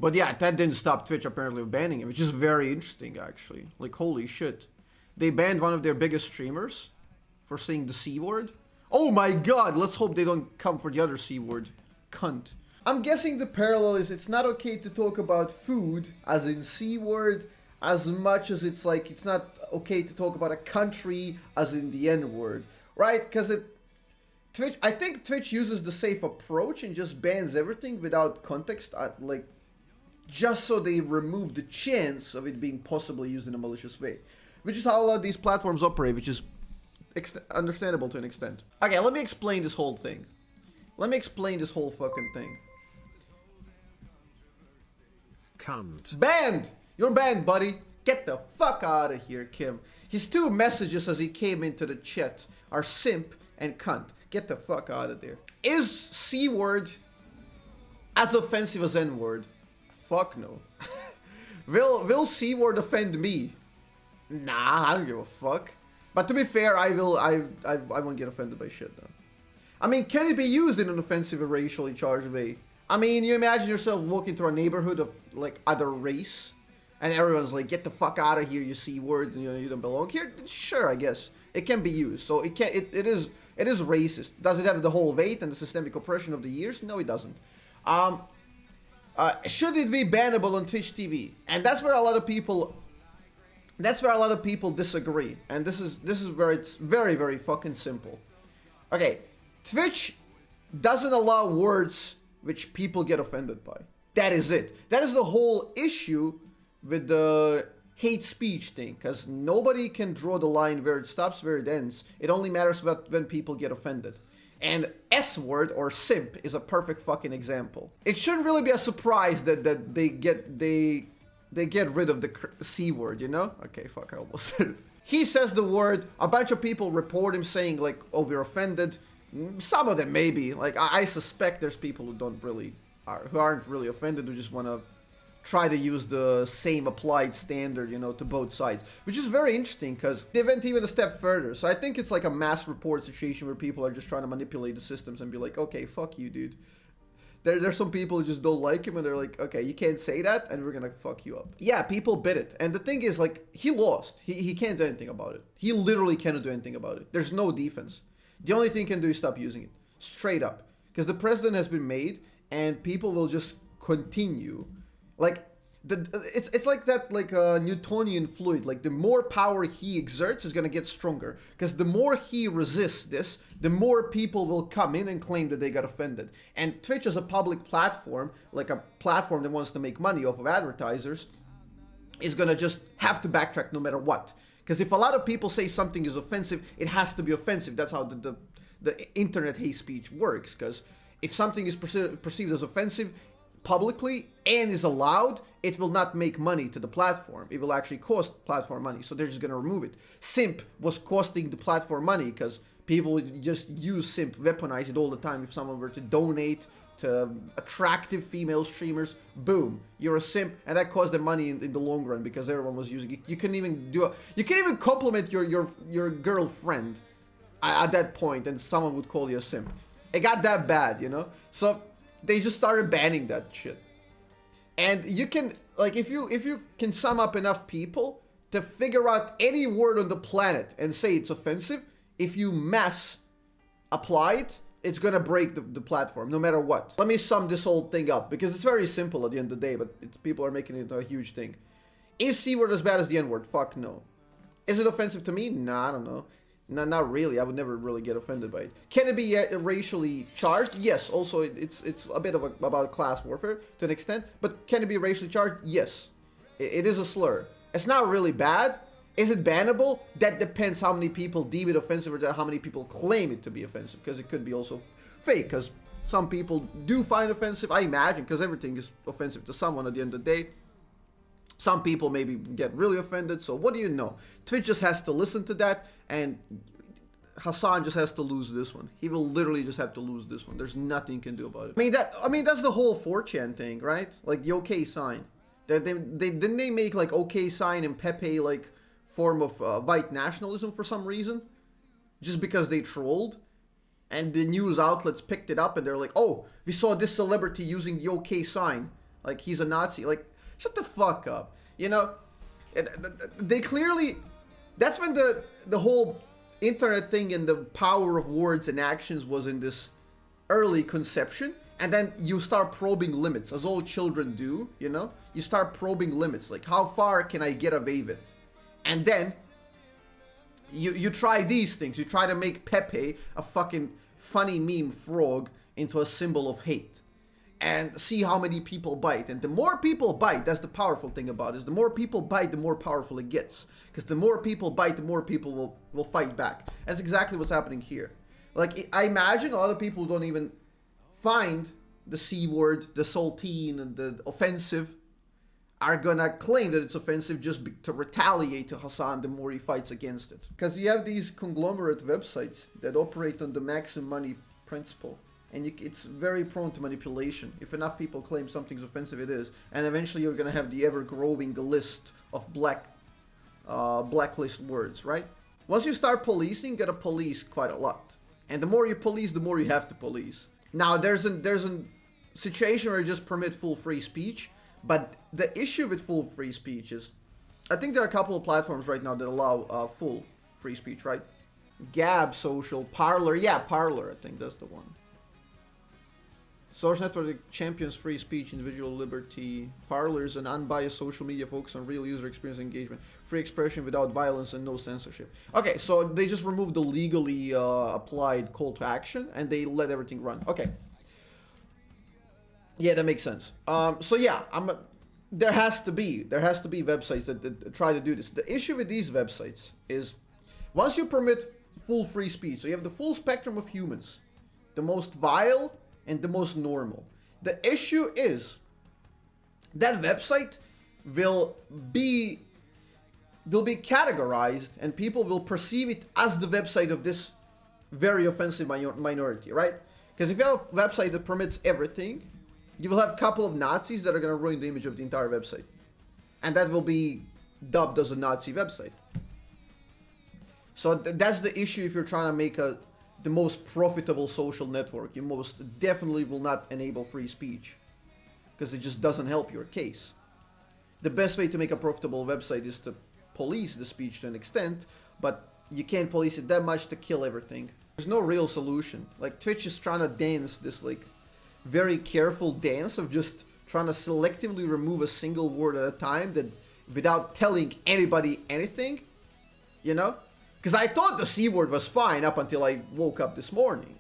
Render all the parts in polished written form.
But yeah, that didn't stop Twitch apparently banning him, which is very interesting actually. Like, holy shit. They banned one of their biggest streamers for saying the C word. Oh my god, let's hope they don't come for the other C word. Cunt. I'm guessing the parallel is it's not okay to talk about food, as in C word, as much as it's like it's not okay to talk about a country, as in the N word. Right? Because Twitch, I think Twitch uses the safe approach and just bans everything without context, like, just so they remove the chance of it being possibly used in a malicious way. Which is how a lot of these platforms operate, which is understandable to an extent. Okay, let me explain this whole thing. Let me explain this whole fucking thing. Cunt. Banned! You're banned, buddy. Get the fuck out of here, Kim. His two messages as he came into the chat are simp and cunt. Get the fuck out of there. Is C word as offensive as N word? Fuck no. Will C word offend me? Nah, I don't give a fuck. But to be fair, I won't get offended by shit though. I mean, can it be used in an offensive or racially charged way? I mean, you imagine yourself walking through a neighborhood of like other race, and everyone's like, "Get the fuck out of here, you C word, you know, you don't belong here." Sure, I guess it can be used. So it can. It is racist. Does it have the whole weight and the systemic oppression of the years? No, it doesn't. Should it be bannable on Twitch TV? And that's where a lot of people. That's where a lot of people disagree, and this is where it's very, very fucking simple. Okay, Twitch doesn't allow words which people get offended by. That is it. That is the whole issue with the hate speech thing, because nobody can draw the line where it stops, where it ends. It only matters when people get offended. And S word or simp is a perfect fucking example. It shouldn't really be a surprise that they get rid of the C word, you know? Okay, fuck, I almost said it. He says the word, a bunch of people report him saying like, oh, we're offended. Some of them maybe. Like, I suspect there's people who aren't really offended, who just want to try to use the same applied standard, you know, to both sides. Which is very interesting, because they went even a step further. So I think it's like a mass report situation where people are just trying to manipulate the systems and be like, okay, fuck you, dude. There's some people who just don't like him, and they're like, okay, you can't say that, and we're gonna fuck you up. Yeah, people bit it. And the thing is, like, he lost. He can't do anything about it. He literally cannot do anything about it. There's no defense. The only thing he can do is stop using it. Straight up. Because the precedent has been made, and people will just continue. Like, it's like that, like a Newtonian fluid. Like, the more power he exerts is gonna get stronger. Because the more he resists this, the more people will come in and claim that they got offended. And Twitch as a public platform, like a platform that wants to make money off of advertisers, is gonna just have to backtrack no matter what. Because if a lot of people say something is offensive, it has to be offensive. That's how the internet hate speech works. Because if something is perceived as offensive publicly and is allowed, it will not make money to the platform. It will actually cost platform money, so they're just gonna remove it. Simp was costing the platform money because people would just use simp, weaponize it all the time. If someone were to donate to attractive female streamers, boom, you're a simp, and that cost them money in the long run because everyone was using it. You couldn't even compliment your girlfriend at that point, and someone would call you a simp. It got that bad, you know. So they just started banning that shit. And you can, like, if you can sum up enough people to figure out any word on the planet and say it's offensive, if you mass apply it, it's gonna break the platform, no matter what. Let me sum this whole thing up, because it's very simple at the end of the day, but people are making it into a huge thing. Is C word as bad as the N word? Fuck no. Is it offensive to me? Nah, I don't know. No, not really. I would never really get offended by it. Can it be racially charged? Yes. Also, it's a bit of about class warfare to an extent. But can it be racially charged? Yes. It is a slur. It's not really bad. Is it bannable? That depends how many people deem it offensive or how many people claim it to be offensive. Because it could be also fake. Because some people do find it offensive. I imagine, because everything is offensive to someone at the end of the day. Some people maybe get really offended, so what do you know? Twitch just has to listen to that, and Hasan just has to lose this one. He will literally just have to lose this one. There's nothing you can do about it. I mean that's the whole 4chan thing, right? Like the OK sign. Didn't they make like OK sign and Pepe like form of white nationalism for some reason? Just because they trolled? And the news outlets picked it up and they're like, oh, we saw this celebrity using the OK sign. Like, he's a Nazi. Like, shut the fuck up. You know? They clearly... That's when the whole internet thing and the power of words and actions was in this early conception. And then you start probing limits, as all children do, you know? You start probing limits, like, how far can I get away with? And then, you try these things. You try to make Pepe, a fucking funny meme frog, into a symbol of hate. And see how many people bite. And the more people bite, that's the powerful thing about it, is the more people bite, the more powerful it gets. Because the more people bite, the more people will fight back. That's exactly what's happening here. Like, I imagine a lot of people don't even find the C word, the saltine, and the offensive, are gonna claim that it's offensive just to retaliate to Hasan the more he fights against it. Because you have these conglomerate websites that operate on the maximum money principle. And it's very prone to manipulation. If enough people claim something's offensive, it is. And eventually you're gonna have the ever-growing list of blacklist words, right? Once you start policing, you gotta police quite a lot. And the more you police, the more you have to police. Now, there's a situation where you just permit full free speech, but the issue with full free speech is, I think there are a couple of platforms right now that allow full free speech, right? Gab, Social, Parler, yeah, Parler, I think that's the one. Social network that champions free speech, individual liberty. Parler is an unbiased social media focused on real user experience and engagement, free expression without violence and no censorship. Okay, so they just removed the legally applied call to action and they let everything run. Okay. Yeah, that makes sense. So yeah, there has to be websites that try to do this. The issue with these websites is once you permit full free speech, so you have the full spectrum of humans, the most vile and the most normal. The issue is that website will be categorized and people will perceive it as the website of this very offensive minority, right? Because if you have a website that permits everything, you will have a couple of Nazis that are going to ruin the image of the entire website. And that will be dubbed as a Nazi website. So that's the issue if you're trying to make the most profitable social network. You most definitely will not enable free speech. Because it just doesn't help your case. The best way to make a profitable website is to police the speech to an extent, but you can't police it that much to kill everything. There's no real solution. Like, Twitch is trying to dance this, like, very careful dance of just trying to selectively remove a single word at a time that without telling anybody anything, you know? Because I thought the C word was fine up until I woke up this morning.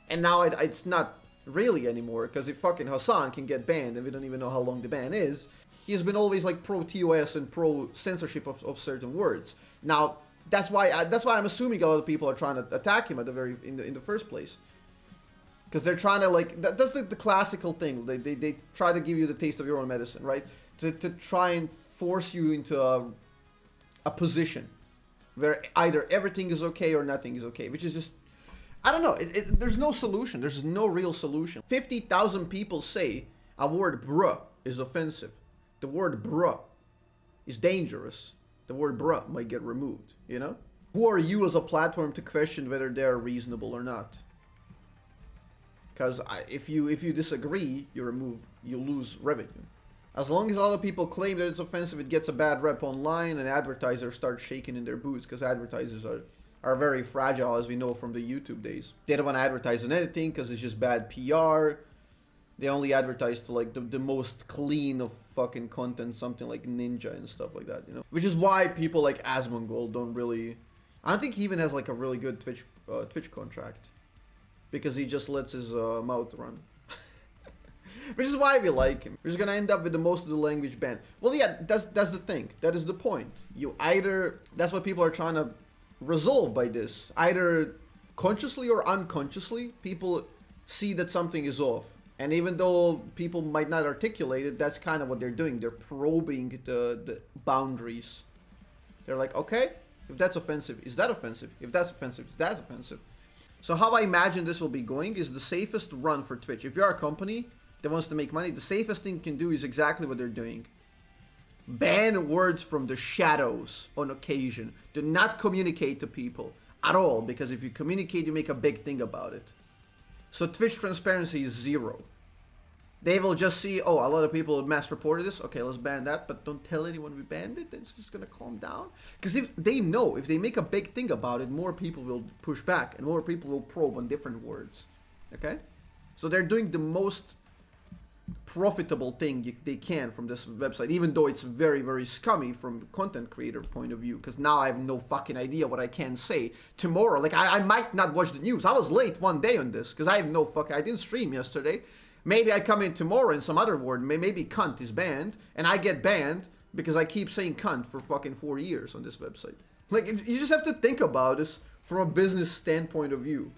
And now it's not really anymore, because if fucking Hasan can get banned and we don't even know how long the ban is, he's been always like pro-TOS and pro-censorship of certain words. Now, that's why I'm assuming a lot of people are trying to attack him at the in the first place. Because they're trying to, like, that's the classical thing. They try to give you the taste of your own medicine, right? To try and force you into a position where either everything is okay or nothing is okay, which is just, I don't know. There's no solution. There's no real solution. 50,000 people say a word bruh is offensive. The word bruh is dangerous. The word bruh might get removed, you know? Who are you as a platform to question whether they're reasonable or not? Because if you disagree, you lose revenue. As long as a lot of people claim that it's offensive, it gets a bad rep online, and advertisers start shaking in their boots, because advertisers are very fragile, as we know from the YouTube days. They don't want to advertise on anything because it's just bad PR. They only advertise to, like, the most clean of fucking content, something like Ninja and stuff like that, you know? Which is why people like Asmongold don't really... I don't think he even has, like, a really good Twitch contract. Because he just lets his mouth run. Which is why we like him. We're just gonna end up with the most of the language banned. Well, yeah, that's the thing. That is the point. You either... That's what people are trying to resolve by this. Either consciously or unconsciously, people see that something is off. And even though people might not articulate it, that's kind of what they're doing. They're probing the boundaries. They're like, okay, if that's offensive, is that offensive? If that's offensive, is that offensive? So how I imagine this will be going is the safest run for Twitch. If you're a company that wants to make money, the safest thing you can do is exactly what they're doing. Ban words from the shadows on occasion. Do not communicate to people at all, because if you communicate, you make a big thing about it. So Twitch transparency is 0. They will just see, oh, a lot of people have mass reported this. Okay, let's ban that, but don't tell anyone we banned it. Then it's just gonna calm down. Because if they know, if they make a big thing about it, more people will push back and more people will probe on different words. Okay? So they're doing the most profitable thing they can from this website, even though it's very, very scummy from content creator point of view, because now I have no fucking idea what I can say tomorrow. Like, I might not watch the news. I was late one day on this because I have no fucking, I didn't stream yesterday. Maybe I come in tomorrow and some other word, maybe cunt is banned, and I get banned because I keep saying cunt for fucking 4 years on this website. Like, you just have to think about this from a business standpoint of view.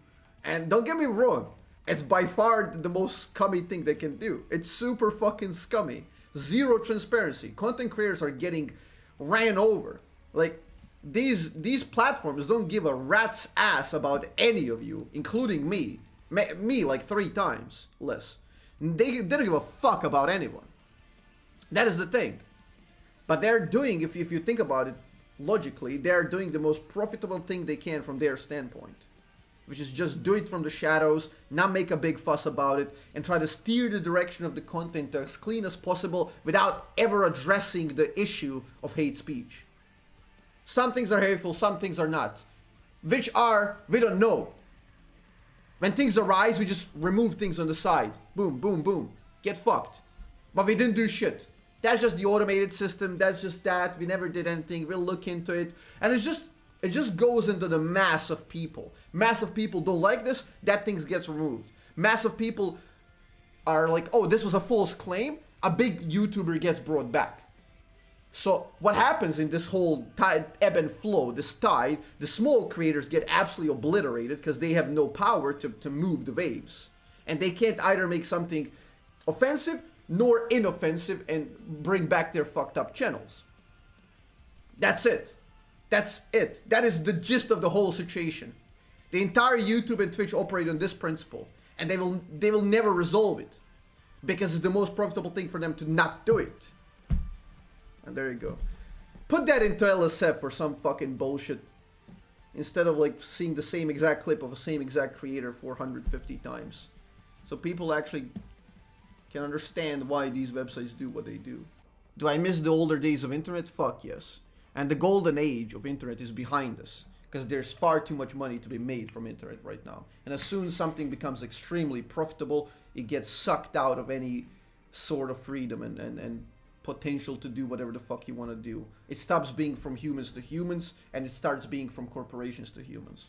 And don't get me wrong, it's by far the most scummy thing they can do. It's super fucking scummy. Zero transparency. Content creators are getting ran over. Like, these platforms don't give a rat's ass about any of you, including me. Me like 3 times less. They don't give a fuck about anyone. That is the thing. But they're doing, if you think about it logically, they're doing the most profitable thing they can from their standpoint. Which is just do it from the shadows, not make a big fuss about it, and try to steer the direction of the content as clean as possible without ever addressing the issue of hate speech. Some things are hateful, some things are not. Which are, we don't know. When things arise, we just remove things on the side. Boom, boom, boom. Get fucked. But we didn't do shit. That's just the automated system. That's just that. We never did anything. We'll look into it. And it just goes into the mass of people. Mass of people don't like this. That thing gets removed. Mass of people are like, oh, this was a false claim. A big YouTuber gets brought back. So what happens in this whole tide, ebb and flow, this tide, the small creators get absolutely obliterated because they have no power to move the waves. And they can't either make something offensive nor inoffensive and bring back their fucked up channels. That's it. That's it. That is the gist of the whole situation. The entire YouTube and Twitch operate on this principle. And they will never resolve it. Because it's the most profitable thing for them to not do it. And there you go. Put that into LSF for some fucking bullshit. Instead of like seeing the same exact clip of the same exact creator 450 times. So people actually can understand why these websites do what they do. Do I miss the older days of internet? Fuck yes. And the golden age of internet is behind us. Because there's far too much money to be made from internet right now. And as soon as something becomes extremely profitable, it gets sucked out of any sort of freedom and potential to do whatever the fuck you want to do. It stops being from humans to humans, and it starts being from corporations to humans.